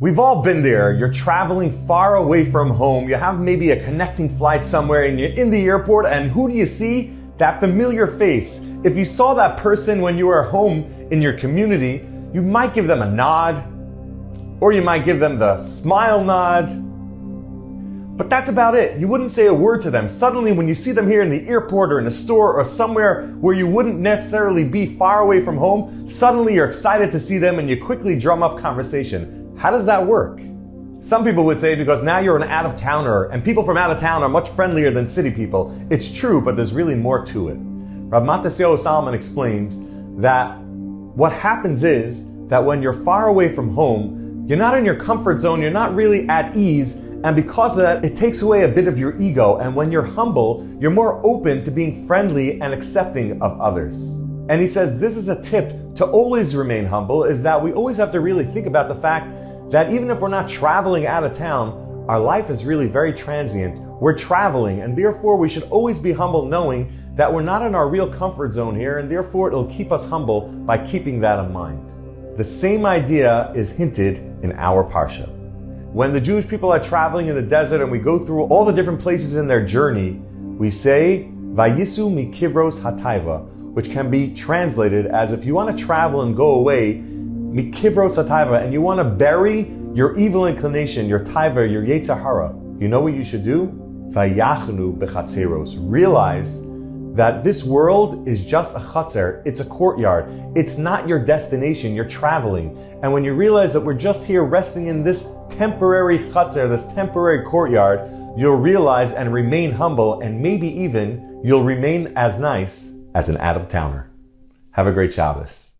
We've all been there. You're traveling far away from home. You have maybe a connecting flight somewhere and you're in the airport, and who do you see? That familiar face. If you saw that person when you were home in your community, you might give them a nod, or you might give them the smile nod. But that's about it. You wouldn't say a word to them. Suddenly, when you see them here in the airport or in a store or somewhere where you wouldn't necessarily be far away from home, suddenly you're excited to see them and you quickly drum up conversation. How does that work? Some people would say because now you're an out-of-towner and people from out of town are much friendlier than city people. It's true, but there's really more to it. Rav Matos-Maasei explains that what happens is that when you're far away from home, you're not in your comfort zone, you're not really at ease, and because of that, it takes away a bit of your ego, and when you're humble, you're more open to being friendly and accepting of others. And he says this is a tip to always remain humble, is that we always have to really think about the fact that even if we're not traveling out of town, our life is really very transient. We're traveling, and therefore we should always be humble, knowing that we're not in our real comfort zone here, and therefore it'll keep us humble by keeping that in mind. The same idea is hinted in our Parsha. When the Jewish people are traveling in the desert and we go through all the different places in their journey, we say, Vayisu mikivros hataiva, which can be translated as if you want to travel and go away, mikivros hataiva, and you want to bury your evil inclination, your taiva, your yetzer hara. You know what you should do? Vayachnu bechatzeros. Realize that this world is just a chatzer, it's a courtyard. It's not your destination, you're traveling. And when you realize that we're just here resting in this temporary chatzer, this temporary courtyard, you'll realize and remain humble, and maybe even you'll remain as nice as an out-of-towner. Have a great Shabbos.